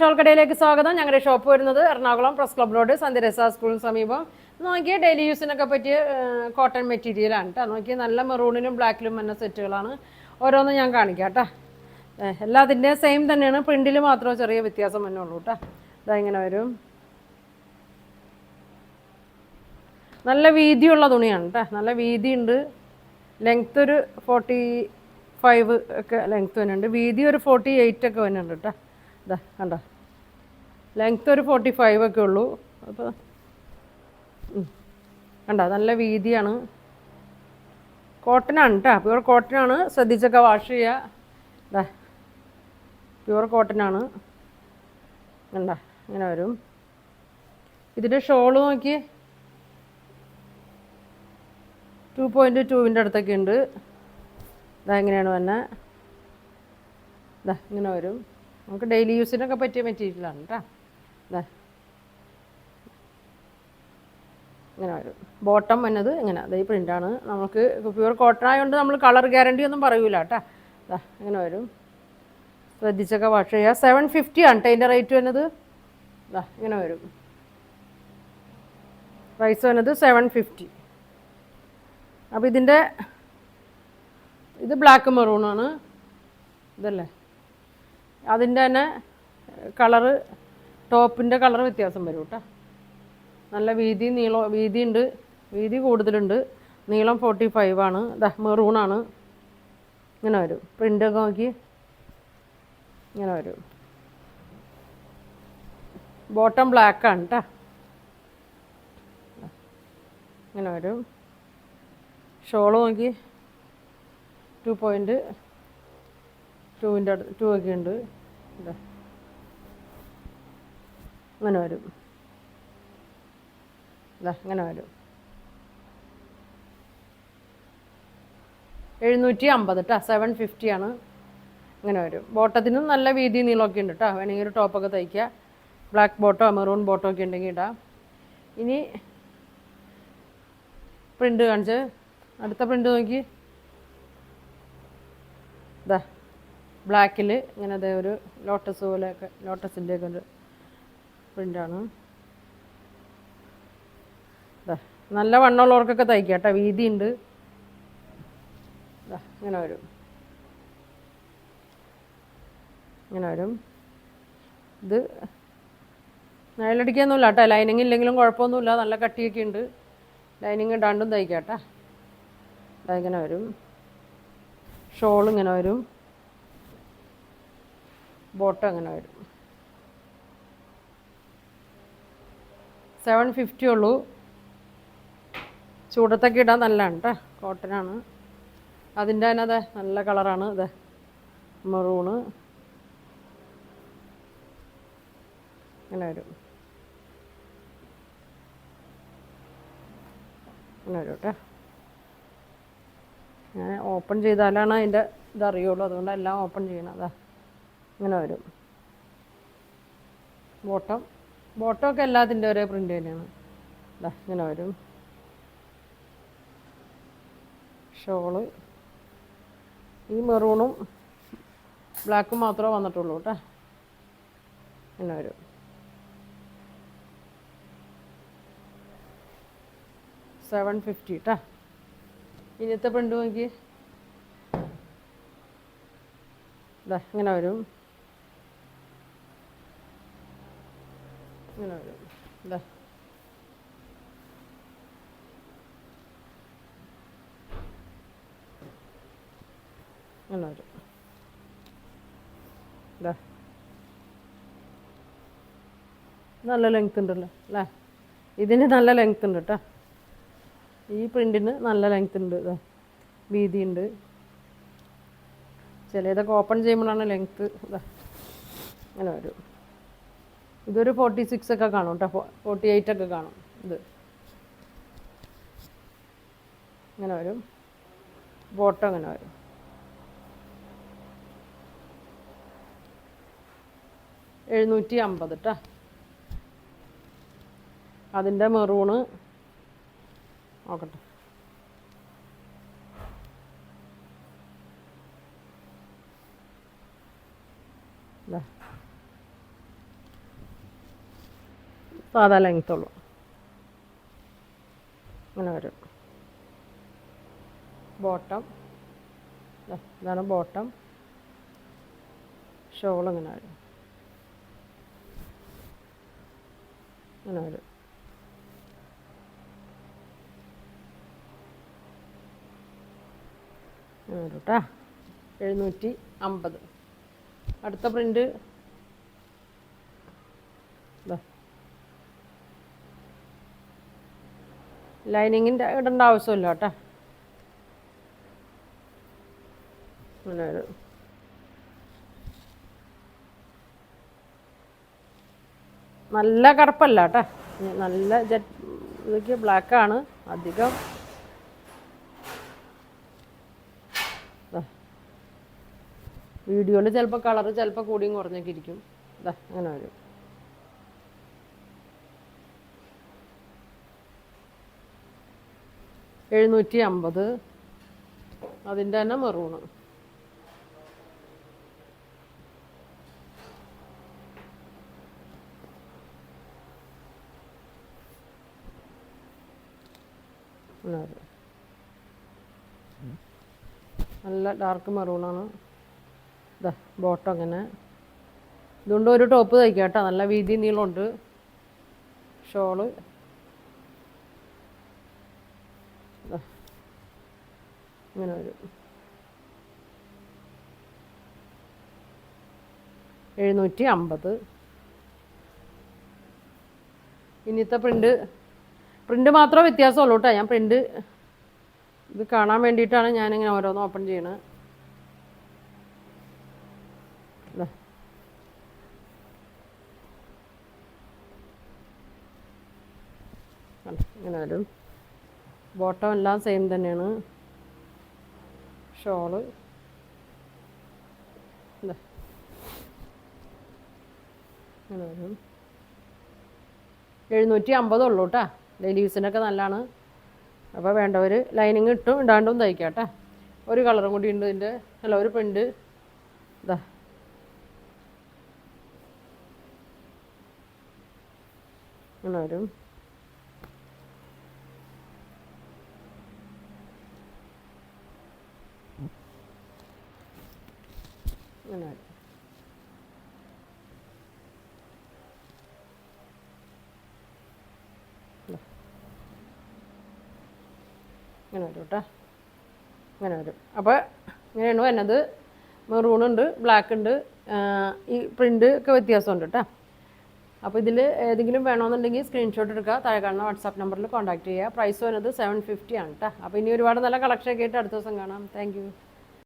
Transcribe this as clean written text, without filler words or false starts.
Shawl കടയിലേക്ക് സ്വാഗതം. ഞങ്ങളുടെ ഷോപ്പ് വരുന്നത് എറണാകുളം പ്രസ് ക്ലബ് റോഡ് സന്ധ്യരസ സ്കൂളിന് സമീപം. നോക്കിയാൽ ഡെയിലി യൂസിനൊക്കെ പറ്റിയ കോട്ടൺ മെറ്റീരിയലാണ് കേട്ടോ. നോക്കിയാൽ നല്ല മെറൂണിലും ബ്ലാക്കിലും വന്ന സെറ്റുകളാണ്. ഓരോന്നും ഞാൻ കാണിക്കാം കേട്ടോ. എല്ലാത്തിൻ്റെയും സെയിം തന്നെയാണ്, പ്രിൻറ്റിൽ മാത്രമേ ചെറിയ വ്യത്യാസം തന്നെ ഉള്ളൂ കേട്ടോ. ഇതാ ഇങ്ങനെ വരും. നല്ല വീതിയുള്ള തുണിയാണ് കേട്ടോ, നല്ല വീതിയുണ്ട്. ലെങ്ത്ത് ഒരു 45 ഒക്കെ ലെങ്ത്ത് വരുന്നുണ്ട്, വീതി ഒരു 48 ഒക്കെ വരുന്നുണ്ട് കേട്ടോ. ഇതാ കണ്ടോ, ലെങ്ത്ത് ഒരു 45 ഒക്കെ ഉള്ളൂ. അപ്പോൾ കണ്ടോ, നല്ല വീതിയാണ്. കോട്ടനാണ് കേട്ടോ, പ്യുവർ കോട്ടനാണ്. ശ്രദ്ധിച്ചൊക്കെ വാഷ് ചെയ്യുക. ഇതാ പ്യുവർ കോട്ടനാണ്. കണ്ടോ ഇങ്ങനെ വരും. ഇതിൻ്റെ ഷോള് നോക്കി 2.2 അടുത്തൊക്കെ ഉണ്ട്. ഇതാ ഇങ്ങനെയാണ് വന്നെ. ഇതാ ഇങ്ങനെ വരും. നമുക്ക് ഡെയിലി യൂസിനൊക്കെ പറ്റിയ മെറ്റീരിയലാണ് കേട്ടോ. ഇതാ ഇങ്ങനെ വരും. ബോട്ടം വന്നത് ഇങ്ങനെ അതേ പ്രിൻ്റാണ്. നമുക്ക് പ്യുവർ കോട്ടൺ ആയതുകൊണ്ട് നമ്മൾ കളർ ഗ്യാരണ്ടി ഒന്നും പറയൂല കേട്ടോ. ഇതാ ഇങ്ങനെ വരും. ശ്രദ്ധിച്ചൊക്കെ വാഷ് ചെയ്യുക. 750 ആണ് കേട്ടോ അതിൻ്റെ റേറ്റ് വന്നത്. ഇതാ ഇങ്ങനെ വരും. പ്രൈസ് വന്നത് 750. അപ്പോൾ ഇത് ബ്ലാക്ക് മെറൂണാണ്. ഇതല്ലേ അതിൻ്റെ തന്നെ കളറ്, ടോപ്പിൻ്റെ കളർ വ്യത്യാസം വരും കേട്ടോ. നല്ല വീതിയുണ്ട്, വീതി കൂടുതലുണ്ട്. നീളം 45 ആണ്. ഇതാ മെറൂണാണ്. ഇങ്ങനെ വരും. പ്രിൻ്റൊക്കെ നോക്കി ഇങ്ങനെ വരും. ബോട്ടം ബ്ലാക്കാണ് കേട്ടോ. ഇങ്ങനെ വരും. ഷോള് നോക്കി 2.2 ഒക്കെ ഉണ്ട്. ഇതാ ഇങ്ങനെ വരും. ഇതാ ഇങ്ങനെ വരും. 750 കേട്ടോ. 750 ആണ്. ഇങ്ങനെ വരും. ബോട്ടത്തിനും നല്ല വീതി നീളമൊക്കെ ഉണ്ട് കേട്ടോ. വേണമെങ്കിൽ ഒരു ടോപ്പൊക്കെ തയ്ക്കുക. ബ്ലാക്ക് ബോട്ടോ മെറൂൺ ബോട്ടോ ഒക്കെ ഉണ്ടെങ്കിൽ ഇടാം. ഇനി പ്രിൻ്റ് കാണിച്ച്, അടുത്ത പ്രിൻ്റ് നോക്കി. ഇതാ ബ്ലാക്കിൽ ഇങ്ങനെ അതേ ഒരു ലോട്ടസ് പോലെയൊക്കെ, ലോട്ടസിൻ്റെയൊക്കെ ഒരു പ്രിൻ്റാണ്. ഇതാ നല്ല വണ്ണമുള്ളവർക്കൊക്കെ തയ്ക്കാം കേട്ടോ. വീതിയുണ്ട്. ഇതാ ഇങ്ങനെ വരും. ഇങ്ങനെ വരും. ഇത് നയലടിക്കൊന്നുമില്ല കേട്ടോ. ലൈനിങ് ഇല്ലെങ്കിലും കുഴപ്പമൊന്നുമില്ല. നല്ല കട്ടിയൊക്കെ ഉണ്ട്. ലൈനിങ് ഇടാണ്ടും തയ്ക്കാം കേട്ടോ. ഇതാ ഇങ്ങനെ വരും. ഷോൾ ഇങ്ങനെ വരും. ബോട്ടം ഇങ്ങനെ വരും. 750 ഉള്ളൂ. ചൂടത്തൊക്കെ ഇടാൻ നല്ലതാണ് കേട്ടോ. കോട്ടനാണ്. അതിൻ്റെ തന്നെ അതെ നല്ല കളറാണ്. അതെ മെറൂണ് ഇങ്ങനെ വരും. ഇങ്ങനെ വരും കേട്ടോ. ഞാൻ ഓപ്പൺ ചെയ്താലാണ് അതിൻ്റെ ഇതറിയുള്ളൂ. അതുകൊണ്ട് എല്ലാം ഓപ്പൺ ചെയ്യണം. അതാ ഇങ്ങനെ വരും. ബോട്ടമൊക്കെ എല്ലാത്തിൻ്റെ ഒരേ പ്രിൻ്റ് തന്നെയാണ്. അതാ ഇങ്ങനെ വരും. ഷോള് ഈ മെറൂണും ബ്ലാക്കും മാത്രമേ വന്നിട്ടുള്ളൂ കേട്ടോ. ഇങ്ങനെ വരും. 750 കേട്ടോ. ഇന്നത്തെ പ്രിൻ്റ് നോക്കി. ഇതാ ഇങ്ങനെ വരും. ഇങ്ങനെ വരും. ഇതാ ഇങ്ങനെ വരും. ഇതാ നല്ല ലെങ്ത് ഉണ്ടല്ലോ അല്ലേ. ഇതിന് നല്ല ലെങ്ത് ഉണ്ട് കേട്ടോ. ഈ പ്രിൻറ്റിന് നല്ല ലെങ്ത് ഉണ്ട്. ഇതാ വീതിയുണ്ട്. ചിലതൊക്കെ ഓപ്പൺ ചെയ്യുമ്പോഴാണ് ലെങ്ത്ത്. ഇതാ ഇങ്ങനെ വരും. ഇതൊരു 46 ഒക്കെ കാണും കേട്ടോ. 48 ഒക്കെ കാണും. ഇത് ഇങ്ങനെ വരും. ബോട്ടം ഇങ്ങനെ വരും. 750 കേട്ടോ. അതിൻ്റെ മെറൂണ് നോക്കട്ടെ. സാധാ ലെങ്ത്തുള്ളൂ. അങ്ങനെ വരും. ബോട്ടം ഇതാണ് ബോട്ടം. ഷോൾ ഇങ്ങനെ വരും. അങ്ങനെ വരും. അങ്ങനെ വരും കേട്ടോ. 750. അടുത്ത പ്രിൻ്റ് ലൈനിങ്ങിൻ്റെ ഇടേണ്ട ആവശ്യമില്ല കേട്ടോ. അങ്ങനെ ഒരു നല്ല കറുപ്പല്ല കേട്ടോ, നല്ല ഇതൊക്കെ ബ്ലാക്കാണ് അധികം. വീഡിയോയിൽ ചിലപ്പോൾ കളറ് ചിലപ്പോൾ കൂടിയും കുറഞ്ഞൊക്കെ ഇരിക്കും. ഇതാ അങ്ങനെ വരും. $750. അതിൻ്റെ തന്നെ മെറൂണ്. നല്ല ഡാർക്ക് മെറൂണാണ്. ഇതാ ബോട്ടം അങ്ങനെ. ഇതുകൊണ്ട് ഒരു ടോപ്പ് തയ്ക്കാം കേട്ടോ. നല്ല വീതി നീളമുണ്ട്. ഷോള് ഇങ്ങനെ വരും. 750. ഇനിത്തെ പ്രിൻ്റ് മാത്രമേ വ്യത്യാസമുള്ളൂ കേട്ടോ. ഞാൻ പ്രിൻ്റ് ഇത് കാണാൻ വേണ്ടിയിട്ടാണ് ഞാനിങ്ങനെ ഓരോന്ന് ഓപ്പൺ ചെയ്യണത്. ഇങ്ങനെ വരും. ബോട്ടം എല്ലാം സെയിം തന്നെയാണ്. ഷോള് ഇങ്ങനെ വരും. 750 ഉള്ളൂ കേട്ടോ. ഡെയിലി യൂസിനൊക്കെ നല്ലതാണ്. അപ്പോൾ വേണ്ടവർ ലൈനിങ് ഇട്ടും ഇടാണ്ടും തയ്ക്കാം കേട്ടോ. ഒരു കളറും കൂടി ഉണ്ട് ഇതിൻ്റെ. അല്ല, ഒരു പ്രിൻ്റ് ഇതാ ഇങ്ങനെ വരും. ഇങ്ങനെ വരും. ഇങ്ങനെ വരും കേട്ടോ. ഇങ്ങനെ വരും. അപ്പോൾ ഇങ്ങനെയാണ് വരുന്നത്. മെറൂണുണ്ട്, ബ്ലാക്ക് ഉണ്ട്. ഈ പ്രിൻ്റ് ഒക്കെ വ്യത്യാസമുണ്ട് കേട്ടോ. അപ്പോൾ ഇതിൽ ഏതെങ്കിലും വേണമെന്നുണ്ടെങ്കിൽ സ്ക്രീൻഷോട്ട് എടുക്കുക. താഴെ കാണുന്ന വാട്സാപ്പ് നമ്പറിൽ കോൺടാക്ട് ചെയ്യുക. പ്രൈസ് വരുന്നത് 750 ആണ് കേട്ടോ. അപ്പോൾ ഇനി ഒരുപാട് നല്ല കളക്ഷനൊക്കെ ആയിട്ട് അടുത്ത ദിവസം കാണാം. താങ്ക്